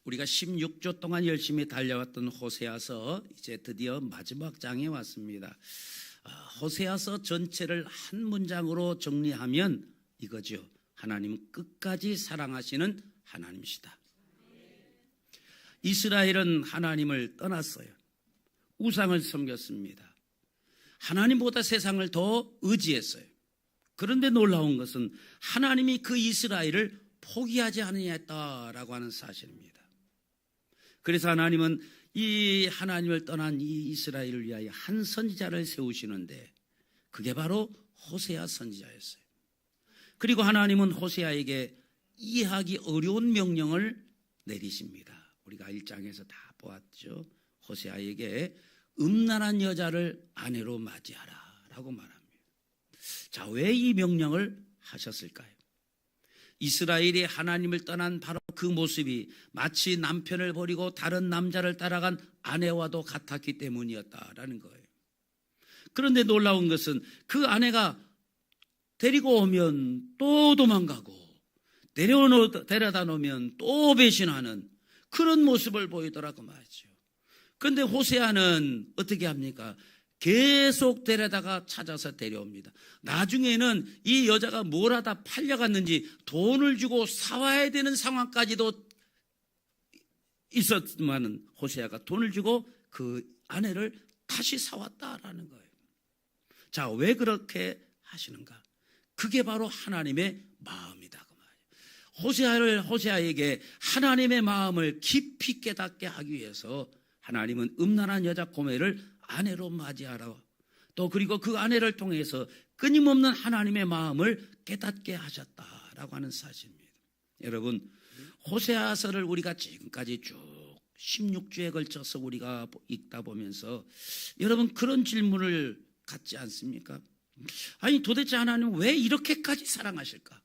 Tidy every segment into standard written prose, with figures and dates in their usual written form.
우리가 16주 동안 열심히 달려왔던 호세아서 이제 드디어 마지막 장에 왔습니다. 호세아서 전체를 한 문장으로 정리하면 이거죠. 하나님 끝까지 사랑하시는 하나님이시다. 이스라엘은 하나님을 떠났어요. 우상을 섬겼습니다. 하나님보다 세상을 더 의지했어요. 그런데 놀라운 것은 하나님이 그 이스라엘을 포기하지 않으셨다라고 하는 사실입니다. 그래서 하나님은 이 하나님을 떠난 이 이스라엘을 위하여 한 선지자를 세우시는데 그게 바로 호세아 선지자였어요. 그리고 하나님은 호세아에게 이해하기 어려운 명령을 내리십니다. 우리가 1장에서 다 보았죠. 호세아에게 음란한 여자를 아내로 맞이하라 라고 말합니다. 자, 왜 이 명령을 하셨을까요? 이스라엘이 하나님을 떠난 바로 그 모습이 마치 남편을 버리고 다른 남자를 따라간 아내와도 같았기 때문이었다라는 거예요. 그런데 놀라운 것은 그 아내가 데리고 오면 또 도망가고 데려다 놓으면 또 배신하는 그런 모습을 보이더라고 말이죠. 그런데 호세아는 어떻게 합니까? 계속 데려다가 찾아서 데려옵니다. 나중에는 이 여자가 뭘 하다 팔려갔는지 돈을 주고 사와야 되는 상황까지도 있었지만 호세아가 돈을 주고 그 아내를 다시 사왔다라는 거예요. 자, 왜 그렇게 하시는가? 그게 바로 하나님의 마음이다 그 말이에요. 호세아에게 하나님의 마음을 깊이 깨닫게 하기 위해서 하나님은 음란한 여자 고멜을 아내로 맞이하라. 또 그리고 그 아내를 통해서 끊임없는 하나님의 마음을 깨닫게 하셨다라고 하는 사실입니다. 여러분, 호세아서를 우리가 지금까지 쭉 16주에 걸쳐서 우리가 읽다 보면서 여러분 그런 질문을 갖지 않습니까? 아니 도대체 하나님은 왜 이렇게까지 사랑하실까?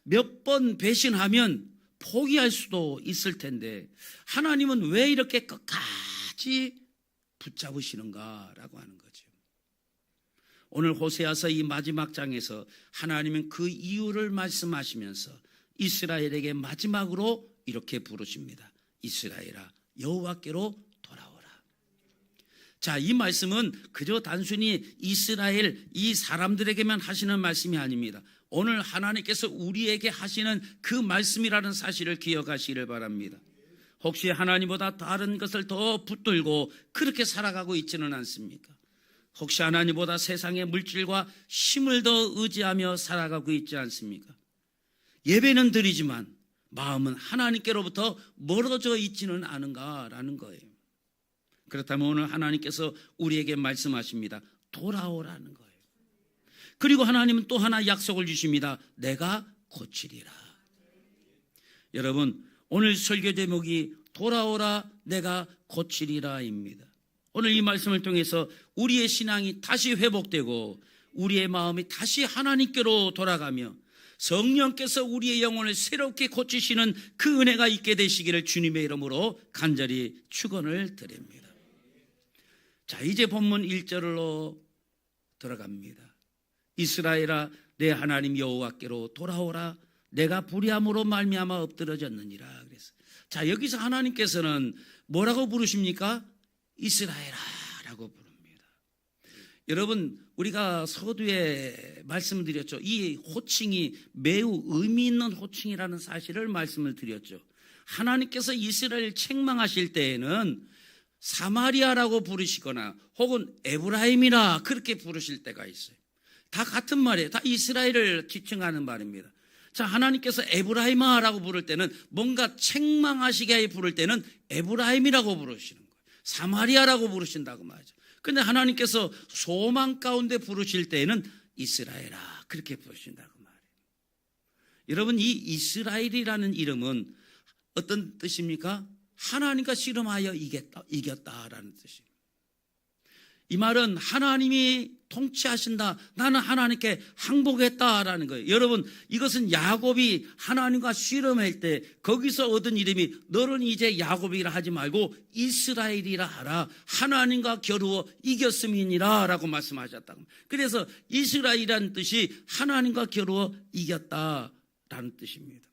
몇 번 배신하면 포기할 수도 있을 텐데 하나님은 왜 이렇게 끝까지 붙잡으시는가라고 하는 거죠. 오늘 호세아서 이 마지막 장에서 하나님은 그 이유를 말씀하시면서 이스라엘에게 마지막으로 이렇게 부르십니다. 이스라엘아, 여호와께로 돌아오라. 자, 이 말씀은 그저 단순히 이스라엘 이 사람들에게만 하시는 말씀이 아닙니다. 오늘 하나님께서 우리에게 하시는 그 말씀이라는 사실을 기억하시기를 바랍니다. 혹시 하나님보다 다른 것을 더 붙들고 그렇게 살아가고 있지는 않습니까? 혹시 하나님보다 세상의 물질과 힘을 더 의지하며 살아가고 있지 않습니까? 예배는 드리지만 마음은 하나님께로부터 멀어져 있지는 않은가라는 거예요. 그렇다면 오늘 하나님께서 우리에게 말씀하십니다. 돌아오라는 거예요. 그리고 하나님은 또 하나 약속을 주십니다. 내가 고치리라. 여러분, 오늘 설교 제목이 돌아오라 내가 고치리라입니다. 오늘 이 말씀을 통해서 우리의 신앙이 다시 회복되고 우리의 마음이 다시 하나님께로 돌아가며 성령께서 우리의 영혼을 새롭게 고치시는 그 은혜가 있게 되시기를 주님의 이름으로 간절히 축원을 드립니다. 자, 이제 본문 1절로 들어갑니다. 이스라엘아, 내 하나님 여호와께로 돌아오라. 내가 불의함으로 말미암아 엎드러졌느니라. 그래서 자, 여기서 하나님께서는 뭐라고 부르십니까? 이스라엘아라고 부릅니다. 여러분, 우리가 서두에 말씀드렸죠. 이 호칭이 매우 의미 있는 호칭이라는 사실을 말씀을 드렸죠. 하나님께서 이스라엘 책망하실 때에는 사마리아라고 부르시거나 혹은 에브라임이라 그렇게 부르실 때가 있어요. 다 같은 말이에요. 다 이스라엘을 지칭하는 말입니다. 자, 하나님께서 에브라임아라고 부를 때는 뭔가 책망하시게 부를 때는 에브라임이라고 부르시는 거예요. 사마리아라고 부르신다고 말이죠. 그런데 하나님께서 소망 가운데 부르실 때에는 이스라엘아 그렇게 부르신다고 말이에요. 여러분, 이 이스라엘이라는 이름은 어떤 뜻입니까? 하나님과 씨름하여 이겼다라는 뜻입니다. 이 말은 하나님이 통치하신다. 나는 하나님께 항복했다라는 거예요. 여러분, 이것은 야곱이 하나님과 씨름할 때 거기서 얻은 이름이 너는 이제 야곱이라 하지 말고 이스라엘이라 하라. 하나님과 겨루어 이겼음이니라 라고 말씀하셨다고. 그래서 이스라엘이라는 뜻이 하나님과 겨루어 이겼다라는 뜻입니다.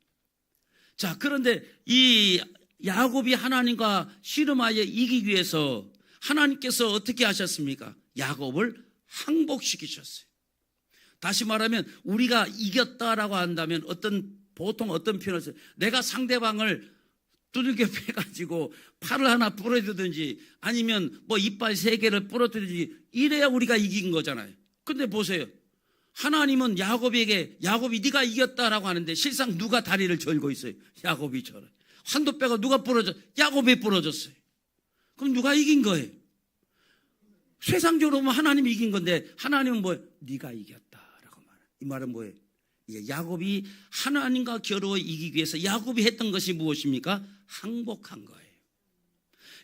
자, 그런데 이 야곱이 하나님과 씨름하여 이기기 위해서 하나님께서 어떻게 하셨습니까? 야곱을 항복시키셨어요. 다시 말하면 우리가 이겼다라고 한다면 보통 어떤 표현을 써요? 내가 상대방을 두들겨 패가지고 팔을 하나 부러뜨든지 아니면 뭐 이빨 3개를 부러뜨든지 이래야 우리가 이긴 거잖아요. 근데 보세요. 하나님은 야곱에게 야곱이 네가 이겼다라고 하는데 실상 누가 다리를 절고 있어요? 야곱이 절어요. 환도뼈가 누가 부러져? 야곱이 부러졌어요. 그럼 누가 이긴 거예요? 세상적으로 보면 하나님이 이긴 건데 하나님은 뭐예요? 네가 이겼다라고 말해요. 이 말은 뭐예요? 야곱이 하나님과 겨루어 이기기 위해서 야곱이 했던 것이 무엇입니까? 항복한 거예요.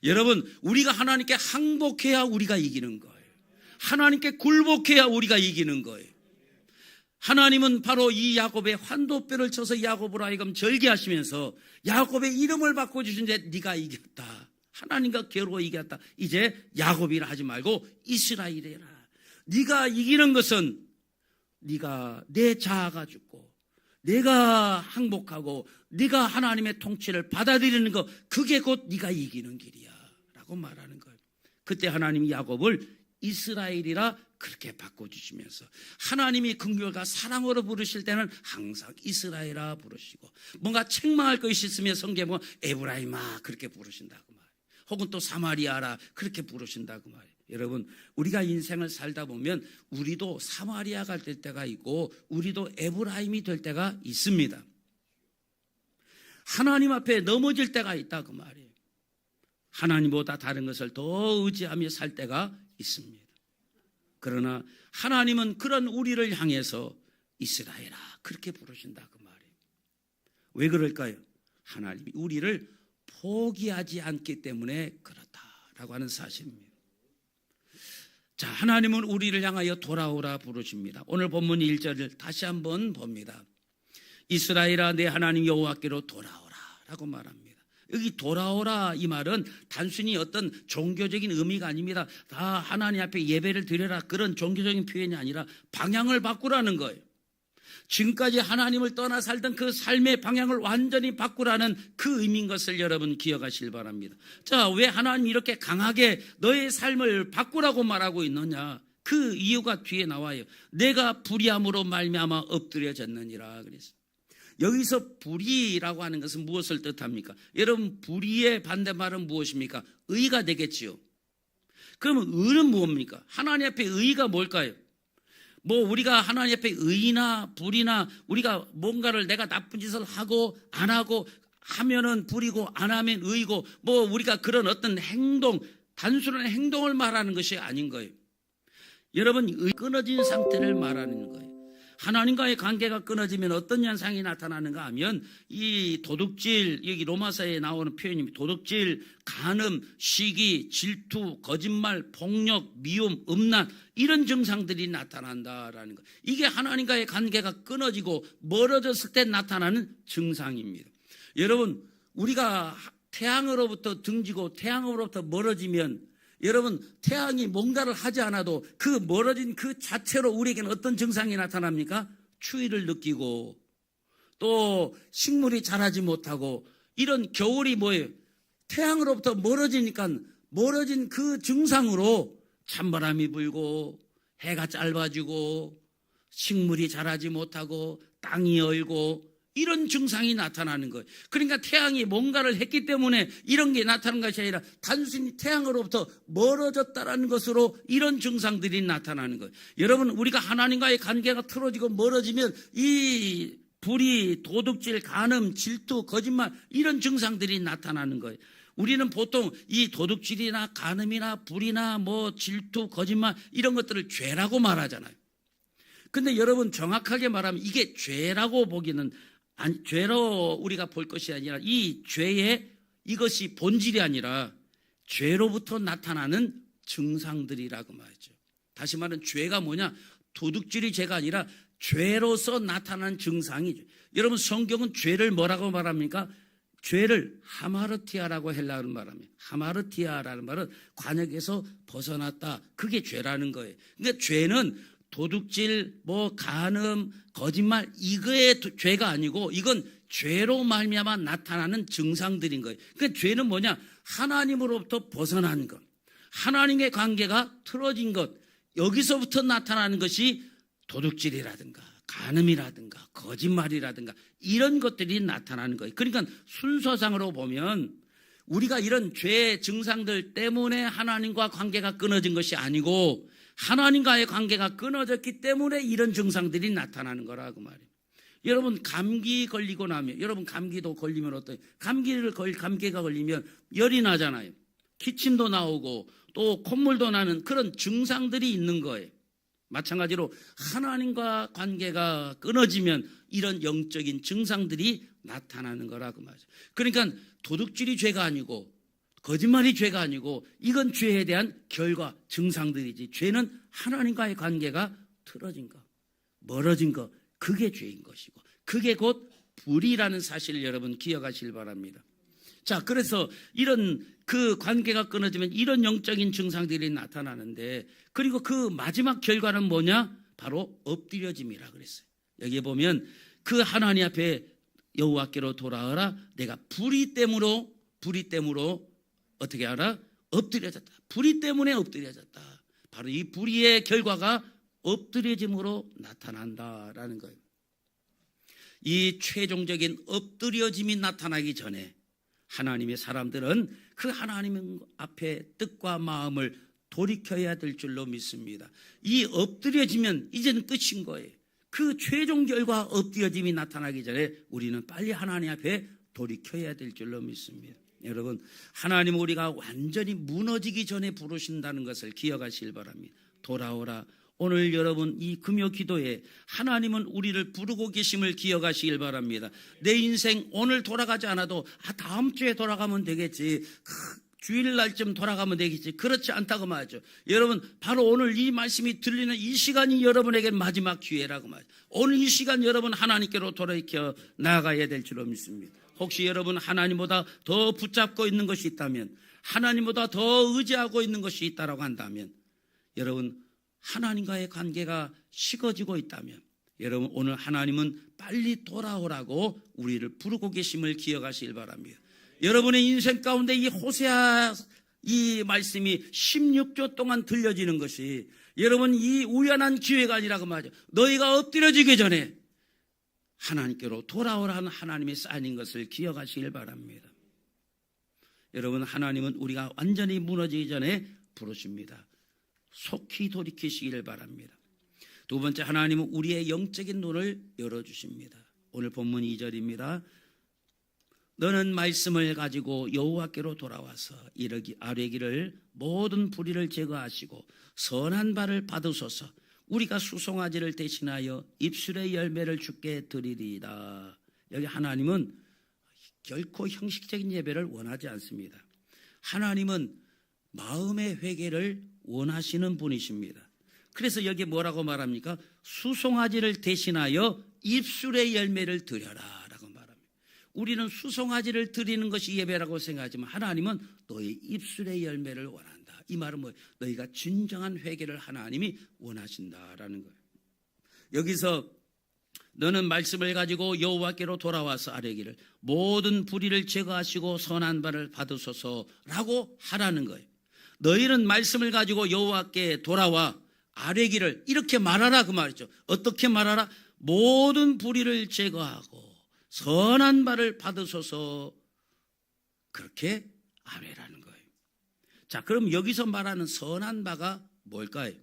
여러분, 우리가 하나님께 항복해야 우리가 이기는 거예요. 하나님께 굴복해야 우리가 이기는 거예요. 하나님은 바로 이 야곱의 환도뼈를 쳐서 야곱으로 하여금 절게 하시면서 야곱의 이름을 바꿔주신데 네가 이겼다. 하나님과 겨루어 이겼다. 이제 야곱이라 하지 말고 이스라엘이라. 네가 이기는 것은 네가 내 자아가 죽고 내가 항복하고 네가 하나님의 통치를 받아들이는 것, 그게 곧 네가 이기는 길이야 라고 말하는 거예요. 그때 하나님이 야곱을 이스라엘이라 그렇게 바꿔주시면서 하나님이 긍휼과 사랑으로 부르실 때는 항상 이스라엘아 부르시고 뭔가 책망할 것이 있으면 성경은 에브라임아 그렇게 부르신다고 말이에요. 혹은 또 사마리아라 그렇게 부르신다고 말이에요. 여러분, 우리가 인생을 살다 보면 우리도 사마리아가 될 때가 있고 우리도 에브라임이 될 때가 있습니다. 하나님 앞에 넘어질 때가 있다 그 말이에요. 하나님보다 다른 것을 더 의지하며 살 때가 있습니다. 그러나 하나님은 그런 우리를 향해서 이스라엘아 그렇게 부르신다 그 말이에요. 왜 그럴까요? 하나님이 우리를 포기하지 않기 때문에 그렇다라고 하는 사실입니다. 자, 하나님은 우리를 향하여 돌아오라 부르십니다. 오늘 본문 1절을 다시 한번 봅니다. 이스라엘아 내 하나님 여호와께로 돌아오라 라고 말합니다. 여기 돌아오라 이 말은 단순히 어떤 종교적인 의미가 아닙니다. 다 하나님 앞에 예배를 드려라 그런 종교적인 표현이 아니라 방향을 바꾸라는 거예요. 지금까지 하나님을 떠나 살던 그 삶의 방향을 완전히 바꾸라는 그 의미인 것을 여러분 기억하시길 바랍니다. 자, 왜 하나님이 이렇게 강하게 너의 삶을 바꾸라고 말하고 있느냐? 그 이유가 뒤에 나와요. 내가 불의함으로 말미암아 엎드려졌느니라 그랬어요. 여기서 불의라고 하는 것은 무엇을 뜻합니까? 여러분, 불의의 반대말은 무엇입니까? 의가 되겠지요. 그러면 의는 뭡니까? 하나님 앞에 의가 뭘까요? 뭐 우리가 하나님 앞에 의나 불이나 우리가 뭔가를 내가 나쁜 짓을 하고 안 하고 하면은 불이고 안 하면 의고 뭐 우리가 그런 어떤 행동, 단순한 행동을 말하는 것이 아닌 거예요. 여러분, 의 끊어진 상태를 말하는 거예요. 하나님과의 관계가 끊어지면 어떤 현상이 나타나는가 하면 이 도둑질, 여기 로마서에 나오는 표현입니다. 도둑질, 간음, 시기, 질투, 거짓말, 폭력, 미움, 음란 이런 증상들이 나타난다라는 거. 이게 하나님과의 관계가 끊어지고 멀어졌을 때 나타나는 증상입니다. 여러분, 우리가 태양으로부터 등지고 태양으로부터 멀어지면 여러분, 태양이 뭔가를 하지 않아도 그 멀어진 그 자체로 우리에게는 어떤 증상이 나타납니까? 추위를 느끼고 또 식물이 자라지 못하고 이런 겨울이 뭐예요? 태양으로부터 멀어지니까 멀어진 그 증상으로 찬바람이 불고 해가 짧아지고 식물이 자라지 못하고 땅이 얼고 이런 증상이 나타나는 거예요. 그러니까 태양이 뭔가를 했기 때문에 이런 게 나타나는 것이 아니라 단순히 태양으로부터 멀어졌다라는 것으로 이런 증상들이 나타나는 거예요. 여러분, 우리가 하나님과의 관계가 틀어지고 멀어지면 이 불의, 도둑질, 간음, 질투, 거짓말 이런 증상들이 나타나는 거예요. 우리는 보통 이 도둑질이나 간음이나 불이나 뭐 질투, 거짓말 이런 것들을 죄라고 말하잖아요. 근데 여러분, 정확하게 말하면 이게 죄라고 보기는 아니, 죄로 우리가 볼 것이 아니라 이 죄의 이것이 본질이 아니라 죄로부터 나타나는 증상들이라고 말이죠. 다시 말하면 죄가 뭐냐? 도둑질이 죄가 아니라 죄로서 나타난 증상이죠. 여러분, 성경은 죄를 뭐라고 말합니까? 죄를 하마르티아라고 헬라어로 말합니다. 하마르티아라는 말은 관역에서 벗어났다. 그게 죄라는 거예요. 그러니까 죄는 도둑질, 간음, 거짓말 이거의 죄가 아니고 이건 죄로 말미암아 나타나는 증상들인 거예요. 그러니까 죄는 뭐냐? 하나님으로부터 벗어난 것, 하나님의 관계가 틀어진 것, 여기서부터 나타나는 것이 도둑질이라든가 간음이라든가 거짓말이라든가 이런 것들이 나타나는 거예요. 그러니까 순서상으로 보면 우리가 이런 죄의 증상들 때문에 하나님과 관계가 끊어진 것이 아니고 하나님과의 관계가 끊어졌기 때문에 이런 증상들이 나타나는 거라고 말이에요. 여러분 감기 걸리고 나면, 여러분 감기도 걸리면 어때요? 감기가 걸리면 열이 나잖아요. 기침도 나오고 또 콧물도 나는 그런 증상들이 있는 거예요. 마찬가지로 하나님과 관계가 끊어지면 이런 영적인 증상들이 나타나는 거라고 말이죠. 그러니까 도둑질이 죄가 아니고 거짓말이 죄가 아니고 이건 죄에 대한 결과, 증상들이지. 죄는 하나님과의 관계가 틀어진 것, 멀어진 것, 그게 죄인 것이고 그게 곧 불이라는 사실을 여러분 기억하시길 바랍니다. 자, 그래서 이런 그 관계가 끊어지면 이런 영적인 증상들이 나타나는데, 그리고 그 마지막 결과는 뭐냐? 바로 엎드려짐이라 그랬어요. 여기에 보면 그 하나님 앞에 여호와께로 돌아오라. 내가 불의 때문으로 어떻게 하라? 엎드려졌다. 불의 때문에 엎드려졌다. 바로 이 불의의 결과가 엎드려짐으로 나타난다라는 거예요. 이 최종적인 엎드려짐이 나타나기 전에 하나님의 사람들은 그 하나님 앞에 뜻과 마음을 돌이켜야 될 줄로 믿습니다. 이 엎드려지면 이제는 끝인 거예요. 그 최종 결과 엎드려짐이 나타나기 전에 우리는 빨리 하나님 앞에 돌이켜야 될 줄로 믿습니다. 여러분, 하나님은 우리가 완전히 무너지기 전에 부르신다는 것을 기억하시길 바랍니다. 돌아오라. 오늘 여러분 이 금요 기도에 하나님은 우리를 부르고 계심을 기억하시길 바랍니다. 내 인생 오늘 돌아가지 않아도 다음 주에 돌아가면 되겠지, 주일날쯤 돌아가면 되겠지, 그렇지 않다고 말이죠. 여러분, 바로 오늘 이 말씀이 들리는 이 시간이 여러분에게 마지막 기회라고 말이죠. 오늘 이 시간 여러분 하나님께로 돌이켜 나아가야 될 줄로 믿습니다. 혹시 여러분 하나님보다 더 붙잡고 있는 것이 있다면, 하나님보다 더 의지하고 있는 것이 있다고 한다면, 여러분 하나님과의 관계가 식어지고 있다면, 여러분 오늘 하나님은 빨리 돌아오라고 우리를 부르고 계심을 기억하시길 바랍니다. 여러분의 인생 가운데 이 호세아 이 말씀이 16조 동안 들려지는 것이 여러분 이 우연한 기회가 아니라고 말이죠. 너희가 엎드려지기 전에 하나님께로 돌아오라는 하나님의 사인인 것을 기억하시길 바랍니다. 여러분, 하나님은 우리가 완전히 무너지기 전에 부르십니다. 속히 돌이키시기를 바랍니다. 두 번째, 하나님은 우리의 영적인 눈을 열어주십니다. 오늘 본문 2절입니다. 너는 말씀을 가지고 여호와께로 돌아와서 아뢰기를 모든 불의를 제거하시고 선한 바를 받으소서. 우리가 수송아지를 대신하여 입술의 열매를 주께 드리리이다. 여기 하나님은 결코 형식적인 예배를 원하지 않습니다. 하나님은 마음의 회개를 원하시는 분이십니다. 그래서 여기 뭐라고 말합니까? 수송아지를 대신하여 입술의 열매를 드려라 라고 말합니다. 우리는 수송아지를 드리는 것이 예배라고 생각하지만 하나님은 너희 입술의 열매를 원한다. 이 말은 뭐예요? 너희가 진정한 회개를 하나님이 원하신다라는 거예요. 여기서 너는 말씀을 가지고 여호와께로 돌아와서 아뢰기를 모든 불의를 제거하시고 선한 바를 받으소서라고 하라는 거예요. 너희는 말씀을 가지고 여호와께 돌아와 아뢰기를 이렇게 말하라 그 말이죠. 어떻게 말하라? 모든 불의를 제거하고 선한 바를 받으소서, 그렇게 아뢰라는 거예요. 자, 그럼 여기서 말하는 선한 바가 뭘까요?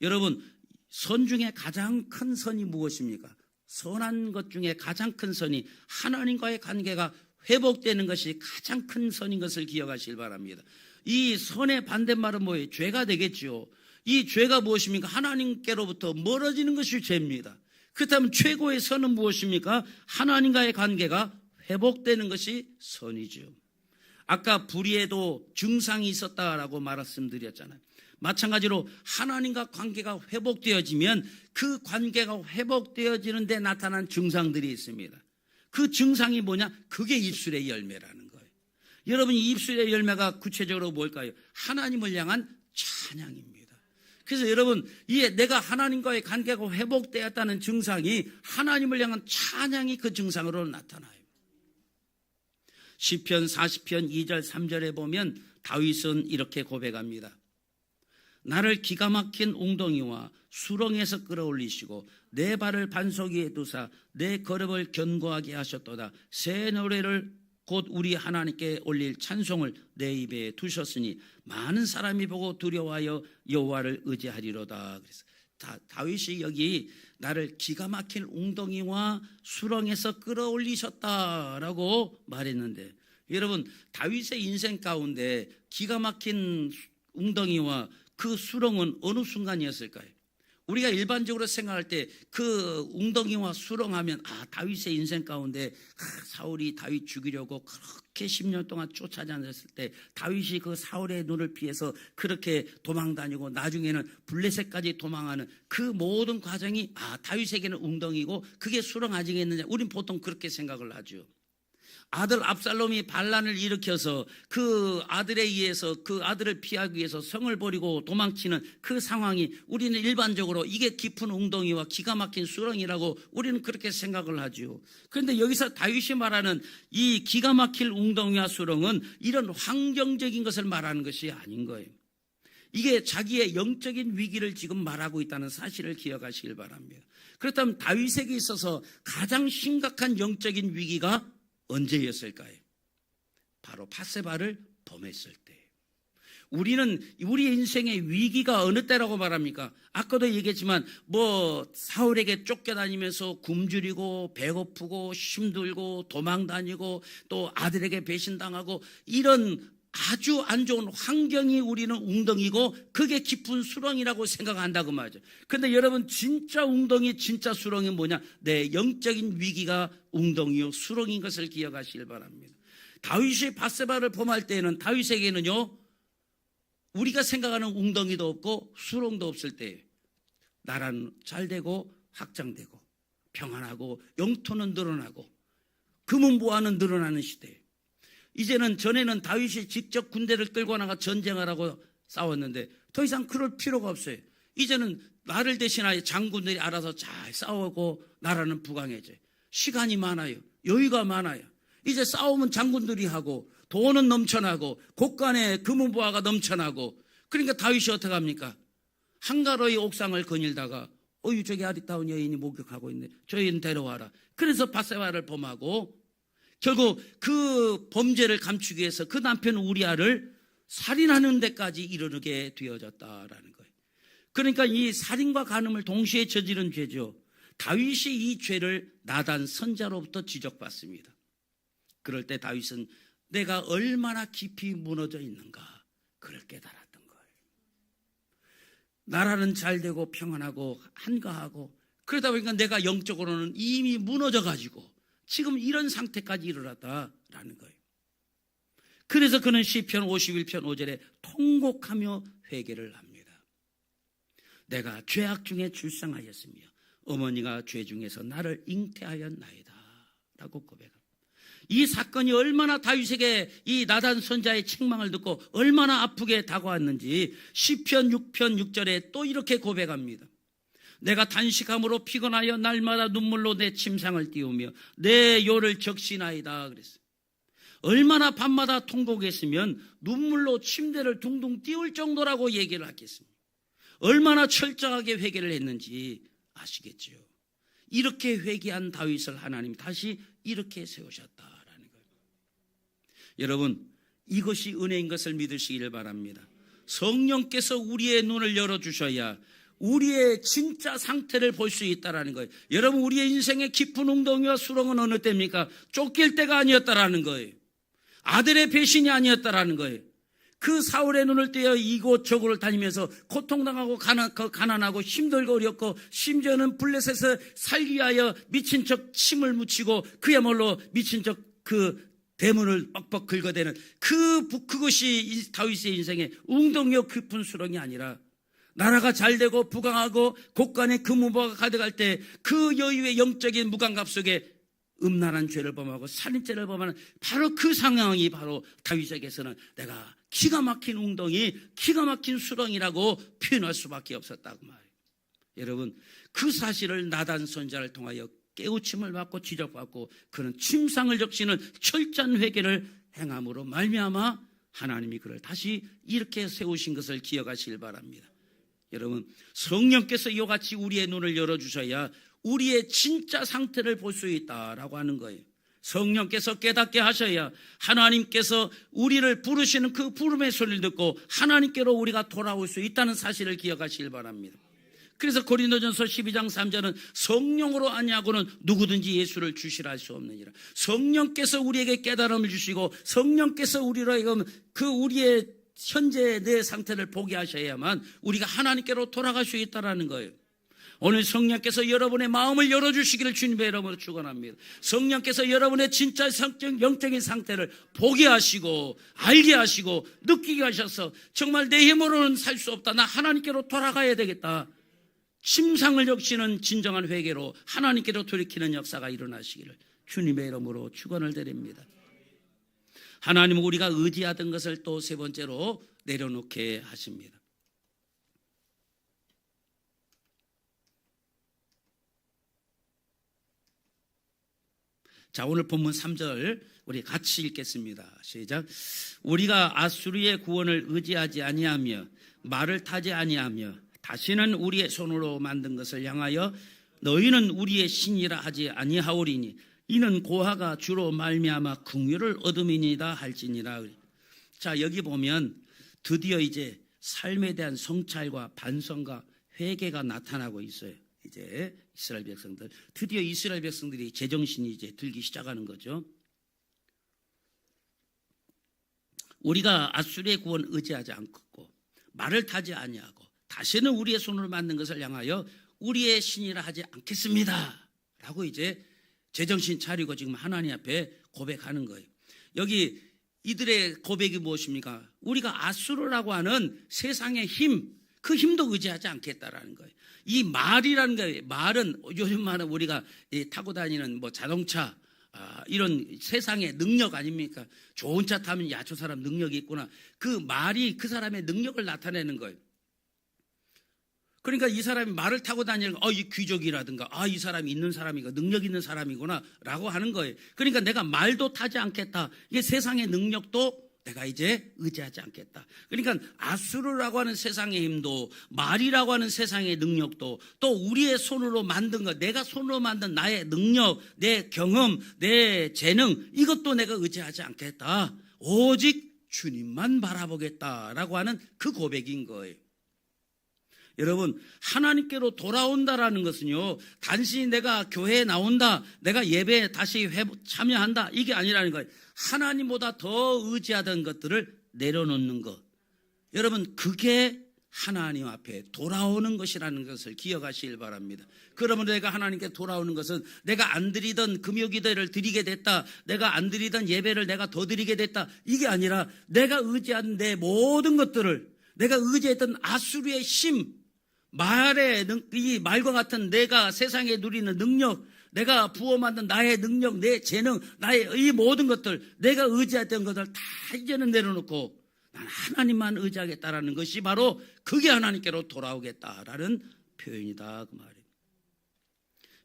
여러분, 선 중에 가장 큰 선이 무엇입니까? 선한 것 중에 가장 큰 선이 하나님과의 관계가 회복되는 것이 가장 큰 선인 것을 기억하시길 바랍니다. 이 선의 반대말은 뭐예요? 죄가 되겠죠. 이 죄가 무엇입니까? 하나님께로부터 멀어지는 것이 죄입니다. 그렇다면 최고의 선은 무엇입니까? 하나님과의 관계가 회복되는 것이 선이죠. 아까 불의에도 증상이 있었다라고 말씀드렸잖아요. 마찬가지로 하나님과 관계가 회복되어지면 그 관계가 회복되어지는 데 나타난 증상들이 있습니다. 그 증상이 뭐냐? 그게 입술의 열매라는 거예요. 여러분, 이 입술의 열매가 구체적으로 뭘까요? 하나님을 향한 찬양입니다. 그래서 여러분, 이게 내가 하나님과의 관계가 회복되었다는 증상이 하나님을 향한 찬양이 그 증상으로 나타나요. 시편 40편 2절 3절에 보면 다윗은 이렇게 고백합니다. 나를 기가 막힌 웅덩이와 수렁에서 끌어올리시고 내 발을 반석 위에 두사 내 걸음을 견고하게 하셨도다. 새 노래를 곧 우리 하나님께 올릴 찬송을 내 입에 두셨으니 많은 사람이 보고 두려워하여 여호와를 의지하리로다. 그래서 다윗이 여기 나를 기가 막힌 웅덩이와 수렁에서 끌어올리셨다라고 말했는데, 여러분, 다윗의 인생 가운데 기가 막힌 웅덩이와 그 수렁은 어느 순간이었을까요? 우리가 일반적으로 생각할 때 그 웅덩이와 수렁하면 다윗의 인생 가운데 사울이 다윗 죽이려고 그렇게 10년 동안 쫓아다녔을 때 다윗이 그 사울의 눈을 피해서 그렇게 도망다니고 나중에는 블레셋까지 도망하는 그 모든 과정이 다윗에게는 웅덩이고 그게 수렁 아니겠느냐, 우린 보통 그렇게 생각을 하죠. 아들 압살롬이 반란을 일으켜서 그 아들에 의해서 그 아들을 피하기 위해서 성을 버리고 도망치는 그 상황이 우리는 일반적으로 이게 깊은 웅덩이와 기가 막힌 수렁이라고 우리는 그렇게 생각을 하죠. 그런데 여기서 다윗이 말하는 이 기가 막힐 웅덩이와 수렁은 이런 환경적인 것을 말하는 것이 아닌 거예요. 이게 자기의 영적인 위기를 지금 말하고 있다는 사실을 기억하시길 바랍니다. 그렇다면 다윗에게 있어서 가장 심각한 영적인 위기가 언제였을까요? 바로 밧세바를 범했을 때. 우리는 우리의 인생의 위기가 어느 때라고 말합니까? 아까도 얘기했지만 사울에게 쫓겨다니면서 굶주리고 배고프고 힘들고 도망다니고 또 아들에게 배신당하고 이런 아주 안 좋은 환경이 우리는 웅덩이고 그게 깊은 수렁이라고 생각한다고 말이죠. 그런데 여러분, 진짜 웅덩이, 진짜 수렁이 뭐냐? 내 영적인 위기가 웅덩이요 수렁인 것을 기억하시길 바랍니다. 다윗이 밧세바를 범할 때에는 다윗에게는요, 우리가 생각하는 웅덩이도 없고 수렁도 없을 때예요. 나라는 잘 되고 확장되고 평안하고 영토는 늘어나고 금은보화는 늘어나는 시대예요. 이제는 전에는 다윗이 직접 군대를 끌고 나가 전쟁하라고 싸웠는데 더 이상 그럴 필요가 없어요. 이제는 나를 대신하여 장군들이 알아서 잘 싸우고 나라는 부강해져요. 시간이 많아요. 여유가 많아요. 이제 싸우면 장군들이 하고 돈은 넘쳐나고 곳간에 금은보화가 넘쳐나고, 그러니까 다윗이 어떻게 합니까? 한가로이 옥상을 거닐다가 저기 아리따운 여인이 목욕하고 있네. 저 여인 데려와라. 그래서 밧세바를 범하고 결국 그 범죄를 감추기 위해서 그 남편 우리아를 살인하는 데까지 이르게 되어졌다라는 거예요. 그러니까 이 살인과 간음을 동시에 저지른 죄죠. 다윗이 이 죄를 나단 선자로부터 지적받습니다. 그럴 때 다윗은 내가 얼마나 깊이 무너져 있는가 그걸 깨달았던 거예요. 나라는 잘 되고 평안하고 한가하고 그러다 보니까 내가 영적으로는 이미 무너져 가지고 지금 이런 상태까지 이르렀다라는 거예요. 그래서 그는 시편 51편 5절에 통곡하며 회개를 합니다. 내가 죄악 중에 출생하였으며 어머니가 죄 중에서 나를 잉태하였나이다 라고 고백합니다. 이 사건이 얼마나 다윗에게 이 나단 선자의 책망을 듣고 얼마나 아프게 다가왔는지 시편 6편 6절에 또 이렇게 고백합니다. 내가 단식함으로 피곤하여 날마다 눈물로 내 침상을 띄우며 내 요를 적시나이다 그랬어요. 얼마나 밤마다 통곡했으면 눈물로 침대를 둥둥 띄울 정도라고 얘기를 하겠습니다. 얼마나 철저하게 회개를 했는지 아시겠죠. 이렇게 회개한 다윗을 하나님이 다시 이렇게 세우셨다라는 거예요. 여러분, 이것이 은혜인 것을 믿으시기를 바랍니다. 성령께서 우리의 눈을 열어주셔야 우리의 진짜 상태를 볼 수 있다라는 거예요. 여러분, 우리의 인생의 깊은 웅덩이와 수렁은 어느 때입니까? 쫓길 때가 아니었다라는 거예요. 아들의 배신이 아니었다라는 거예요. 그 사울의 눈을 떼어 이곳저곳을 다니면서 고통당하고 가난하고 힘들고 어렵고 심지어는 블레셋에서 살기 위하여 미친 척 침을 묻히고 그야말로 미친 척 그 대문을 뻑뻑 긁어대는 그것이 다윗의 인생의 웅덩이와 깊은 수렁이 아니라 나라가 잘되고 부강하고 곳간에 금은보화가 가득할 때 그 여유의 영적인 무감각 속에 음란한 죄를 범하고 살인죄를 범하는 바로 그 상황이 바로 다윗에게서는 내가 기가 막힌 웅덩이, 기가 막힌 수렁이라고 표현할 수밖에 없었다고 말이에요. 여러분, 그 사실을 나단 선지자를 통하여 깨우침을 받고 지적받고 그는 침상을 적시는 철저한 회개를 행함으로 말미암아 하나님이 그를 다시 이렇게 세우신 것을 기억하시길 바랍니다. 여러분, 성령께서 이와 같이 우리의 눈을 열어주셔야 우리의 진짜 상태를 볼 수 있다라고 하는 거예요. 성령께서 깨닫게 하셔야 하나님께서 우리를 부르시는 그 부름의 소리를 듣고 하나님께로 우리가 돌아올 수 있다는 사실을 기억하시길 바랍니다. 그래서 고린도전서 12장 3절은 성령으로 아니하고는 누구든지 예수를 주시라 할 수 없느니라. 성령께서 우리에게 깨달음을 주시고 성령께서 우리로 하여금 그 우리의 현재 내 상태를 보게 하셔야만 우리가 하나님께로 돌아갈 수 있다는 거예요. 오늘 성령께서 여러분의 마음을 열어주시기를 주님의 이름으로 축원합니다. 성령께서 여러분의 진짜 영적인 상태를 보게 하시고 알게 하시고 느끼게 하셔서 정말 내 힘으로는 살 수 없다, 나 하나님께로 돌아가야 되겠다, 침상을 적시는 진정한 회개로 하나님께로 돌이키는 역사가 일어나시기를 주님의 이름으로 축원을 드립니다. 하나님은 우리가 의지하던 것을 또 세 번째로 내려놓게 하십니다. 자, 오늘 본문 3절 우리 같이 읽겠습니다. 시작. 우리가 아수르의 구원을 의지하지 아니하며 말을 타지 아니하며 다시는 우리의 손으로 만든 것을 향하여 너희는 우리의 신이라 하지 아니하오리니 이는 고아가 주로 말미암아 긍휼을 얻음이니이다 할지니라. 자, 여기 보면 드디어 이제 삶에 대한 성찰과 반성과 회개가 나타나고 있어요. 이제 이스라엘 백성들, 드디어 이스라엘 백성들이 제정신이 이제 들기 시작하는 거죠. 우리가 아수르의 구원 의지하지 않고 말을 타지 아니하고 다시는 우리의 손으로 만든 것을 향하여 우리의 신이라 하지 않겠습니다 라고 이제 제정신 차리고 지금 하나님 앞에 고백하는 거예요. 여기 이들의 고백이 무엇입니까? 우리가 아수르라고 하는 세상의 힘, 그 힘도 의지하지 않겠다라는 거예요. 이 말이라는 거예요. 말은 요즘 말은 우리가 타고 다니는 뭐 자동차, 이런 세상의 능력 아닙니까? 좋은 차 타면 야, 저 사람 능력이 있구나. 그 말이 그 사람의 능력을 나타내는 거예요. 그러니까 이 사람이 말을 타고 다니는 거, 이 귀족이라든가, 이 사람이 있는 사람이고 능력 있는 사람이구나 라고 하는 거예요. 그러니까 내가 말도 타지 않겠다. 이게 세상의 능력도 내가 이제 의지하지 않겠다. 그러니까 아수르라고 하는 세상의 힘도, 말이라고 하는 세상의 능력도, 또 우리의 손으로 만든 것, 내가 손으로 만든 나의 능력, 내 경험, 내 재능, 이것도 내가 의지하지 않겠다. 오직 주님만 바라보겠다라고 하는 그 고백인 거예요. 여러분, 하나님께로 돌아온다라는 것은요, 단순히 내가 교회에 나온다, 내가 예배에 다시 참여한다, 이게 아니라는 거예요. 하나님보다 더 의지하던 것들을 내려놓는 것. 여러분, 그게 하나님 앞에 돌아오는 것이라는 것을 기억하시길 바랍니다. 그러면 내가 하나님께 돌아오는 것은 내가 안 드리던 금요기도를 드리게 됐다, 내가 안 드리던 예배를 내가 더 드리게 됐다, 이게 아니라 내가 의지한 내 모든 것들을, 내가 의지했던 아수르의 힘, 이 말과 같은 내가 세상에 누리는 능력, 내가 부어 만든 나의 능력, 내 재능, 나의 이 모든 것들, 내가 의지했던 것들 다 이제는 내려놓고 난 하나님만 의지하겠다라는 것이 바로 그게 하나님께로 돌아오겠다라는 표현이다, 그 말이에요.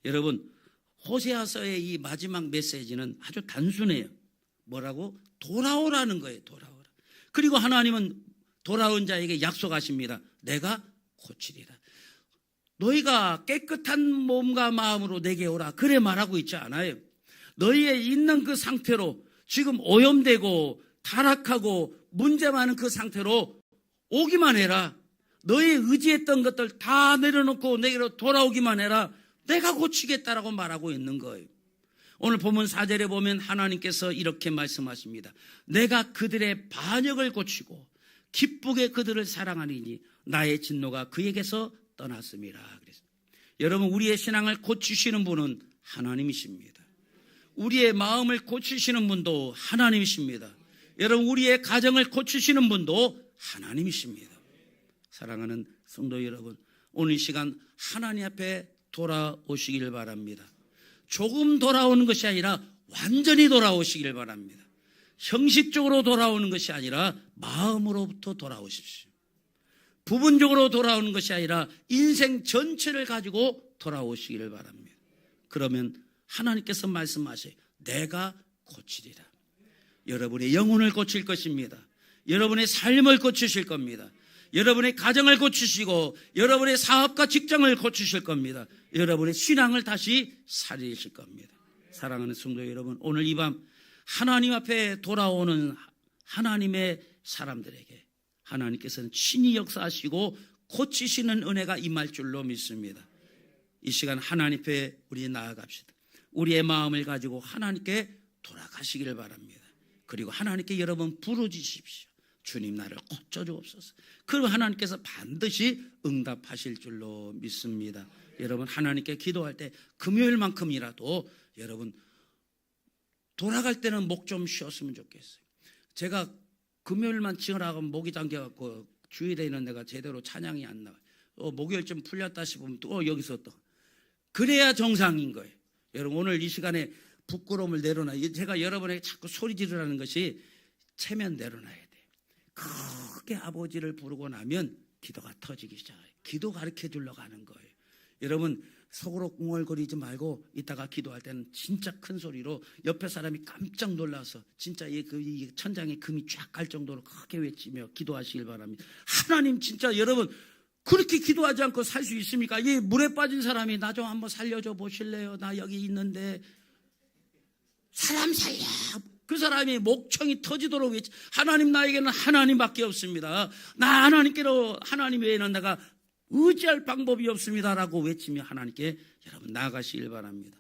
여러분, 호세아서의 이 마지막 메시지는 아주 단순해요. 뭐라고? 돌아오라는 거예요. 돌아오라. 그리고 하나님은 돌아온 자에게 약속하십니다. 내가 고치리라. 너희가 깨끗한 몸과 마음으로 내게 오라, 그래 말하고 있지 않아요. 너희의 있는 그 상태로, 지금 오염되고 타락하고 문제 많은 그 상태로 오기만 해라. 너희 의지했던 것들 다 내려놓고 내게로 돌아오기만 해라. 내가 고치겠다라고 말하고 있는 거예요. 오늘 본문 4절에 보면 하나님께서 이렇게 말씀하십니다. 내가 그들의 반역을 고치고 기쁘게 그들을 사랑하리니 나의 진노가 그에게서 떠났습니다. 그래서 여러분, 우리의 신앙을 고치시는 분은 하나님이십니다. 우리의 마음을 고치시는 분도 하나님이십니다. 여러분, 우리의 가정을 고치시는 분도 하나님이십니다. 사랑하는 성도 여러분, 오늘 이 시간 하나님 앞에 돌아오시길 바랍니다. 조금 돌아오는 것이 아니라 완전히 돌아오시길 바랍니다. 형식적으로 돌아오는 것이 아니라 마음으로부터 돌아오십시오. 부분적으로 돌아오는 것이 아니라 인생 전체를 가지고 돌아오시기를 바랍니다. 그러면 하나님께서 말씀하세요. 내가 고치리라. 여러분의 영혼을 고칠 것입니다. 여러분의 삶을 고치실 겁니다. 여러분의 가정을 고치시고 여러분의 사업과 직장을 고치실 겁니다. 여러분의 신앙을 다시 살리실 겁니다. 사랑하는 성도 여러분, 오늘 이 밤 하나님 앞에 돌아오는 하나님의 사람들에게 하나님께서는 친히 역사하시고 고치시는 은혜가 임할 줄로 믿습니다. 이 시간 하나님 앞에 우리 나아갑시다. 우리의 마음을 가지고 하나님께 돌아가시기를 바랍니다. 그리고 하나님께 여러분 부르짖으십시오. 주님 나를 고쳐주옵소서. 그리고 하나님께서 반드시 응답하실 줄로 믿습니다. 여러분 하나님께 기도할 때 금요일만큼이라도 여러분 돌아갈 때는 목 좀 쉬었으면 좋겠어요. 제가 금요일만 지나가면 목이 잠겨갖고 주일에는 내가 제대로 찬양이 안 나와요. 목요일 좀 풀렸다 싶으면 또 여기서 또 그래야 정상인 거예요. 여러분 오늘 이 시간에 부끄러움을 내려놔. 제가 여러분에게 자꾸 소리 지르라는 것이 체면 내려놔야 돼요. 크게 아버지를 부르고 나면 기도가 터지기 시작해요. 기도 가르쳐 주려고 하는 거예요. 여러분 속으로 웅얼거리지 말고 이따가 기도할 때는 진짜 큰 소리로 옆에 사람이 깜짝 놀라서 진짜 이 천장에 금이 쫙 갈 정도로 크게 외치며 기도하시길 바랍니다. 하나님 진짜 여러분 그렇게 기도하지 않고 살 수 있습니까? 이 물에 빠진 사람이 나 좀 한번 살려줘 보실래요? 나 여기 있는데 사람 살려. 그 사람이 목청이 터지도록 외치. 하나님 나에게는 하나님밖에 없습니다. 나 하나님께로 하나님 외에는 내가 의지할 방법이 없습니다라고 외치며 하나님께 여러분 나아가시길 바랍니다.